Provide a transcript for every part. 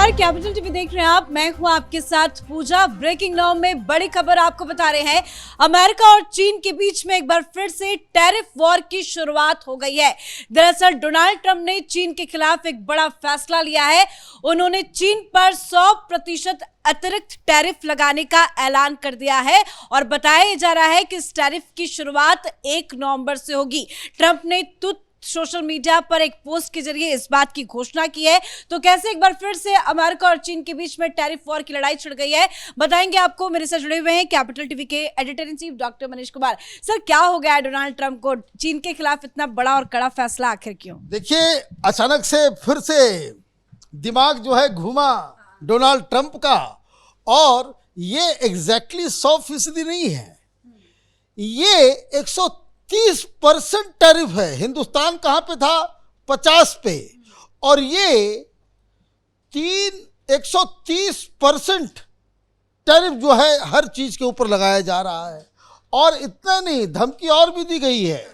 नमस्कार, capital TV देख रहे हैं आप। मैं हूं आपके साथ पूजा। ब्रेकिंग नाउ में बड़ी खबर आपको बता रहे हैं। अमेरिका और चीन के बीच में एक बार फिर से टैरिफ वॉर की शुरुआत हो गई है। दरअसल डोनाल्ड ट्रंप ने चीन के खिलाफ एक बड़ा फैसला लिया है। उन्होंने चीन पर 100% अतिरिक्त टैरिफ लगाने का ऐलान कर दिया है और बताया जा रहा है कि इस टैरिफ की शुरुआत 1 नवंबर से होगी। ट्रंप ने सोशल मीडिया पर एक पोस्ट के जरिए इस बात की घोषणा की है। तो कैसे एक बार फिर से अमेरिका और चीन के बीच में टैरिफ वॉर की लड़ाई छिड़ गई है, बताएंगे आपको। मेरे साथ जुड़े हुए हैं कैपिटल टीवी के editor in chief doctor Manish Kumar. Sir, क्या हो गया है डोनाल्ड ट्रंप को? चीन के खिलाफ इतना बड़ा और कड़ा फैसला आखिर क्यों? देखिए, अचानक से फिर से दिमाग जो है घूमा डोनाल्ड ट्रंप का, और ये एग्जैक्टली 100% नहीं है, ये 130% टैरिफ है। हिंदुस्तान कहाँ पे था? 50 पे, और ये 130% टैरिफ जो है हर चीज के ऊपर लगाया जा रहा है। और इतना नहीं, धमकी और भी दी गई है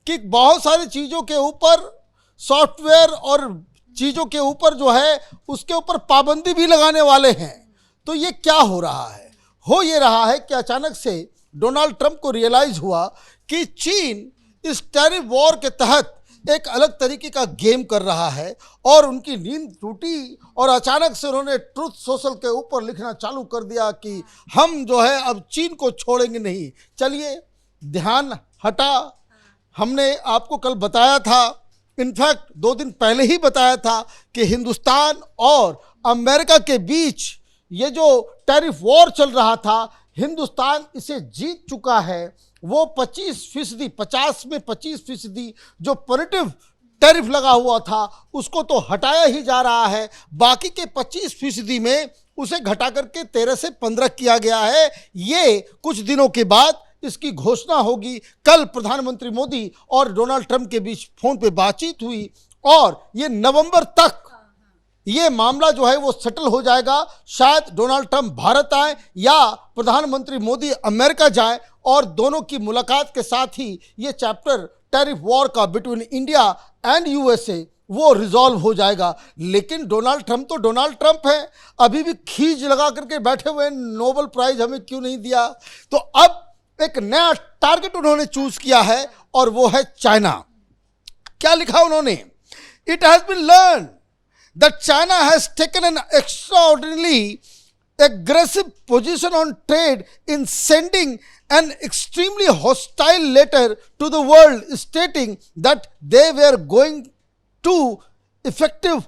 कि बहुत सारी चीजों के ऊपर, सॉफ्टवेयर और चीजों के ऊपर जो है उसके ऊपर पाबंदी भी लगाने वाले हैं। तो ये क्या हो रहा है? हो ये रहा है कि अचानक से डोनाल्ड ट्रंप को रियलाइज हुआ कि चीन इस टैरिफ वॉर के तहत एक अलग तरीके का गेम कर रहा है, और उनकी नींद टूटी और अचानक से उन्होंने ट्रुथ सोशल के ऊपर लिखना चालू कर दिया कि हम जो है अब चीन को छोड़ेंगे नहीं। चलिए, ध्यान हटा। हमने आपको कल बताया था, इनफैक्ट 2 दिन पहले ही बताया था कि हिंदुस्तान और अमेरिका के बीच ये जो टैरिफ वॉर चल रहा था, हिंदुस्तान इसे जीत चुका है। वो 25%, 50 में 25% जो पॉजिटिव टैरिफ लगा हुआ था उसको तो हटाया ही जा रहा है। बाकी के 25% में उसे घटा करके 13 से 15 किया गया है। ये कुछ दिनों के बाद इसकी घोषणा होगी। कल प्रधानमंत्री मोदी और डोनाल्ड ट्रंप के बीच फोन पे बातचीत हुई, और ये नवंबर तक ये मामला जो है वो सेटल हो जाएगा। शायद डोनाल्ड ट्रंप भारत आए या प्रधानमंत्री मोदी अमेरिका जाए, और दोनों की मुलाकात के साथ ही ये चैप्टर टैरिफ वॉर का बिटवीन इंडिया एंड यूएसए वो रिजॉल्व हो जाएगा। लेकिन डोनाल्ड ट्रंप तो डोनाल्ड ट्रंप है, अभी भी खींच लगा करके बैठे हुए, नोबेल प्राइज हमें क्यों नहीं दिया। तो अब एक नया टारगेट उन्होंने चूज किया है, और वो है चाइना। क्या लिखा उन्होंने? It has been learn that China has taken an extraordinarily aggressive position on trade in sending an extremely hostile letter to the world stating that they were going to, effective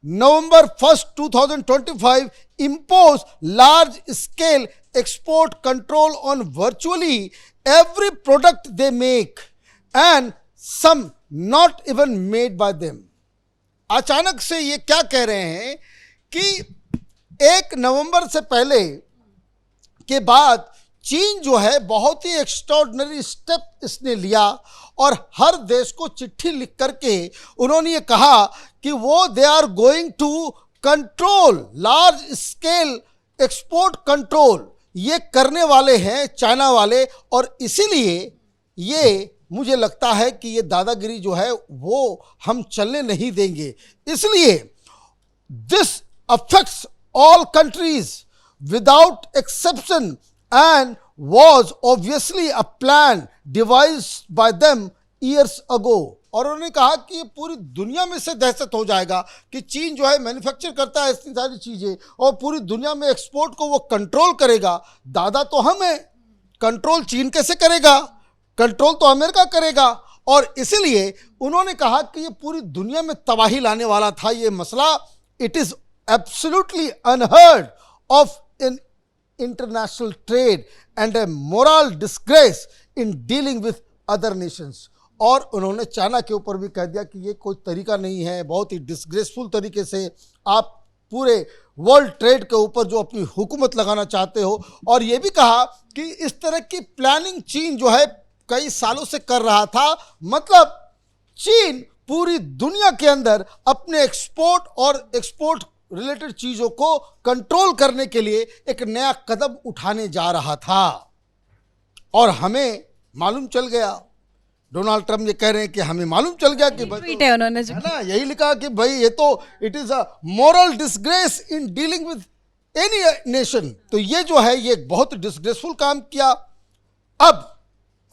November 1st, 2025, impose large scale export control on virtually every product they make, and some not even made by them. अचानक से ये क्या कह रहे हैं कि 1 नवंबर से पहले के बाद चीन जो है बहुत ही एक्स्ट्राऑर्डिनरी स्टेप इसने लिया, और हर देश को चिट्ठी लिख करके उन्होंने ये कहा कि वो they are going to control large scale export control, ये करने वाले हैं चाइना वाले। और इसीलिए ये मुझे लगता है कि ये दादागिरी जो है वो हम चलने नहीं देंगे। इसलिए this affects all countries without exception and was obviously a plan devised bye them years ago. और उन्होंने कहा कि ये पूरी दुनिया में से दहशत हो जाएगा कि चीन जो है मैन्युफैक्चर करता है इतनी सारी चीज़ें, और पूरी दुनिया में एक्सपोर्ट को वो कंट्रोल करेगा। दादा तो हम हैं, कंट्रोल चीन कैसे करेगा? कंट्रोल तो अमेरिका करेगा। और इसलिए उन्होंने कहा कि ये पूरी दुनिया में तबाही लाने वाला था ये मसला। It is absolutely unheard of in international trade and A moral disgrace in dealing with other Nations. और उन्होंने चाइना के ऊपर भी कह दिया कि ये कोई तरीका नहीं है, बहुत ही डिस्ग्रेसफुल तरीके से आप पूरे वर्ल्ड ट्रेड के ऊपर जो अपनी हुकूमत लगाना चाहते हो। और ये भी कहा कि इस तरह की प्लानिंग चीन जो है कई सालों से कर रहा था। मतलब चीन पूरी दुनिया के अंदर अपने एक्सपोर्ट और एक्सपोर्ट रिलेटेड चीजों को कंट्रोल करने के लिए एक नया कदम उठाने जा रहा था। और हमें मालूम चल गया डोनाल्ड ट्रम्प ये कह रहे हैं कि हमें मालूम चल गया कि ट्वीट है उन्होंने जो है ना, यही लिखा कि भाई ये तो it is a moral disgrace in dealing with any nation. तो ये जो है ये एक बहुत डिसग्रेसफुल काम किया। अब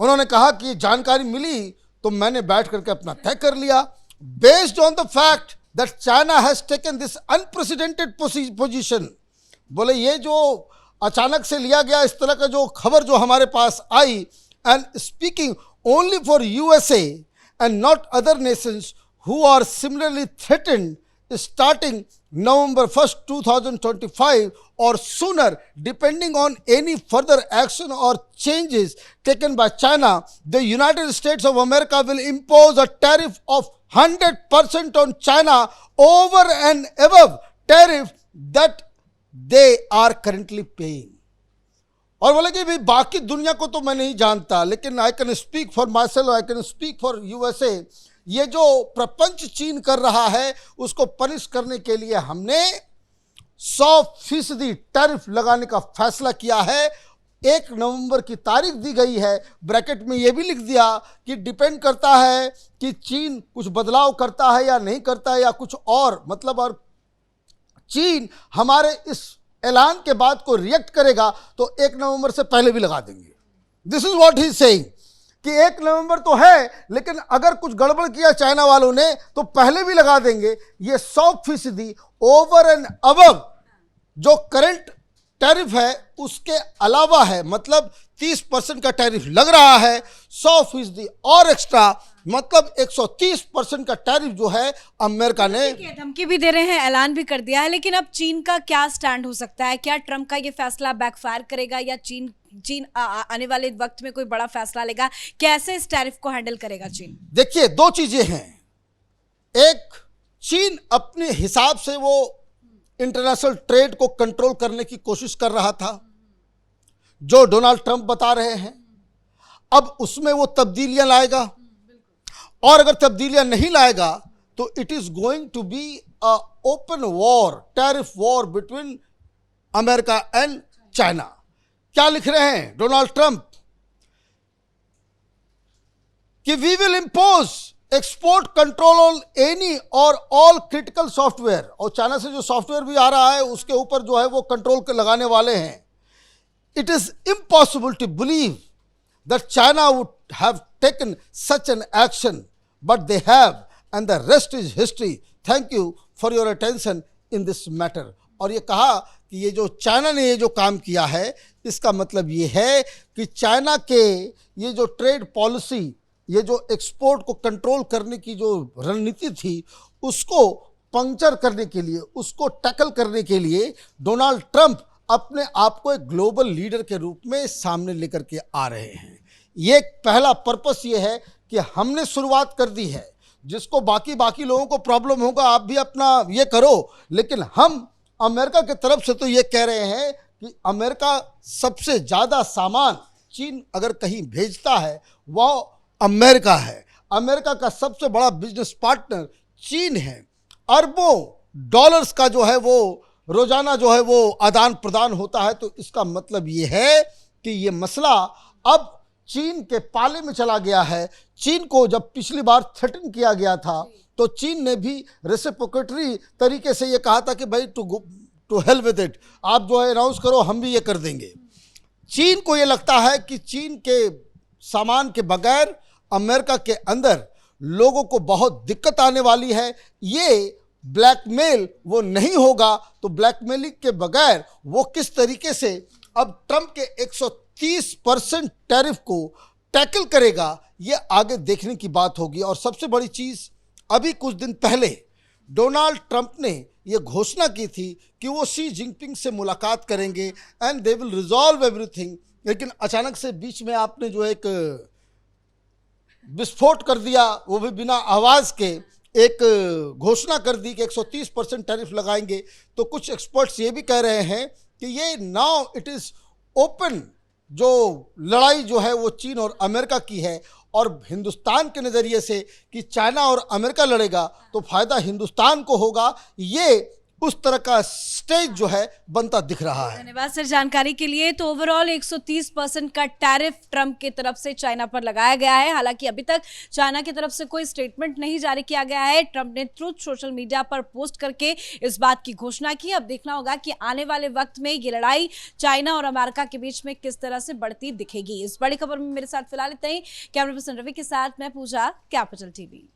उन्होंने कहा कि ये जानकारी मिली तो मैंने बैठ करके अपना तय कर लिया, based on the fact that China has taken this unprecedented position. बोले ये जो अचानक से लिया गया इस तरह का जो खबर जो हमारे पास आई, and speaking only for USA and not other nations who are similarly threatened starting November 1st, 2025 or sooner, depending on any further action or changes taken by China, the United States of America will impose a tariff of 100% on China over and above tariff that they are currently paying. और बोले कि भाई बाकी दुनिया को तो मैं नहीं जानता, लेकिन I can speak for my self, I can speak for USA. ये जो प्रपंच चीन कर रहा है उसको पनिश करने के लिए हमने 100% टैरिफ लगाने का फैसला किया है। 1 नवंबर की तारीख दी गई है, ब्रैकेट में ये भी लिख दिया कि डिपेंड करता है कि चीन कुछ बदलाव करता है या नहीं करता है या कुछ और, मतलब और चीन हमारे इस ऐलान के बाद को रिएक्ट करेगा तो 1 नवंबर से पहले भी लगा देंगे। This is what he is saying कि 1 नवंबर तो है, लेकिन अगर कुछ गड़बड़ किया चाइना वालों ने तो पहले भी लगा देंगे। ये 100% ओवर एंड अबव जो करंट टैरिफ है उसके अलावा है, मतलब 30% का टैरिफ लग रहा है, 100% और एक्स्ट्रा, मतलब 130% का टैरिफ जो है अमेरिका ने धमकी भी दे रहे हैं, ऐलान भी कर दिया है। लेकिन अब चीन का क्या स्टैंड हो सकता है? क्या ट्रंप का ये फैसला बैकफायर करेगा या चीन आने वाले वक्त में कोई बड़ा फैसला लेगा? कैसे इस टैरिफ को हैंडल करेगा चीन? देखिए, 2 चीजें हैं। एक, चीन अपने हिसाब से वो इंटरनेशनल ट्रेड को कंट्रोल करने की कोशिश कर रहा था, जो डोनाल्ड ट्रंप बता रहे हैं। अब उसमें वो तब्दीलियां लाएगा, और अगर तब्दीलियां नहीं लाएगा तो it is going to be a open war, tariff war between America and China. क्या लिख रहे हैं डोनाल्ड ट्रंप कि we will impose export control on any और ऑल क्रिटिकल सॉफ्टवेयर, और चाइना से जो सॉफ्टवेयर भी आ रहा है उसके ऊपर जो है वो कंट्रोल लगाने वाले हैं। It is impossible to believe that China would have taken such an action, but they have, and the rest is history. Thank you for your attention in this matter. और ये कहा कि ये जो चाइना ने ये जो काम किया है, इसका मतलब ये है कि चाइना के ये जो ट्रेड पॉलिसी, ये जो एक्सपोर्ट को कंट्रोल करने की जो रणनीति थी, उसको पंक्चर करने के लिए, उसको टैकल करने के लिए डोनाल्ड ट्रंप अपने आप को एक ग्लोबल लीडर के रूप में सामने लेकर के आ रहे हैं। ये पहला पर्पस ये है कि हमने शुरुआत कर दी है, जिसको बाकी लोगों को प्रॉब्लम होगा आप भी अपना ये करो, लेकिन हम अमेरिका की तरफ से तो ये कह रहे हैं कि अमेरिका सबसे ज़्यादा सामान चीन अगर कहीं भेजता है वह अमेरिका है। अमेरिका का सबसे बड़ा बिजनेस पार्टनर चीन है। अरबों डॉलर्स का जो है वो रोजाना जो है वो आदान प्रदान होता है। तो इसका मतलब ये है कि ये मसला अब चीन के पाले में चला गया है। चीन को जब पिछली बार थ्रेटन किया गया था तो चीन ने भी रेसिप्रोकेटरी तरीके से ये कहा था कि भाई टू हेल विद इट, आप जो है अनाउंस करो, हम भी ये कर देंगे। चीन को ये लगता है कि चीन के सामान के बगैर अमेरिका के अंदर लोगों को बहुत दिक्कत आने वाली है। ये ब्लैकमेल वो नहीं होगा, तो ब्लैकमेलिंग के बगैर वो किस तरीके से अब ट्रंप के 130% टैरिफ को टैकल करेगा, ये आगे देखने की बात होगी। और सबसे बड़ी चीज़, अभी कुछ दिन पहले डोनाल्ड ट्रंप ने ये घोषणा की थी कि वो शी जिनपिंग से मुलाकात करेंगे and they will resolve everything, लेकिन अचानक से बीच में आपने जो एक विस्फोट कर दिया, वो भी बिना आवाज़ के एक घोषणा कर दी कि 130% टैरिफ लगाएंगे। तो कुछ एक्सपर्ट्स ये भी कह रहे हैं कि ये नाउ इट इज़ ओपन, जो लड़ाई जो है वो चीन और अमेरिका की है, और हिंदुस्तान के नज़रिए से कि चाइना और अमेरिका लड़ेगा तो फ़ायदा हिंदुस्तान को होगा। ये उस तरह का स्टेज जो है बनता दिख रहा है। धन्यवाद सर जानकारी के लिए। तो ओवरऑल 130% का टैरिफ ट्रंप की तरफ से चाइना पर लगाया गया है। हालांकि अभी तक चाइना की तरफ से कोई स्टेटमेंट नहीं जारी किया गया है। ट्रंप ने ट्रूथ सोशल मीडिया पर पोस्ट करके इस बात की घोषणा की। अब देखना होगा कि आने वाले वक्त में ये लड़ाई चाइना और अमेरिका के बीच में किस तरह से बढ़ती दिखेगी। इस बड़ी खबर में मेरे साथ फिलहाल इतना ही। कैमरा पर्सन रवि के साथ मैं पूजा, कैपिटल टीवी।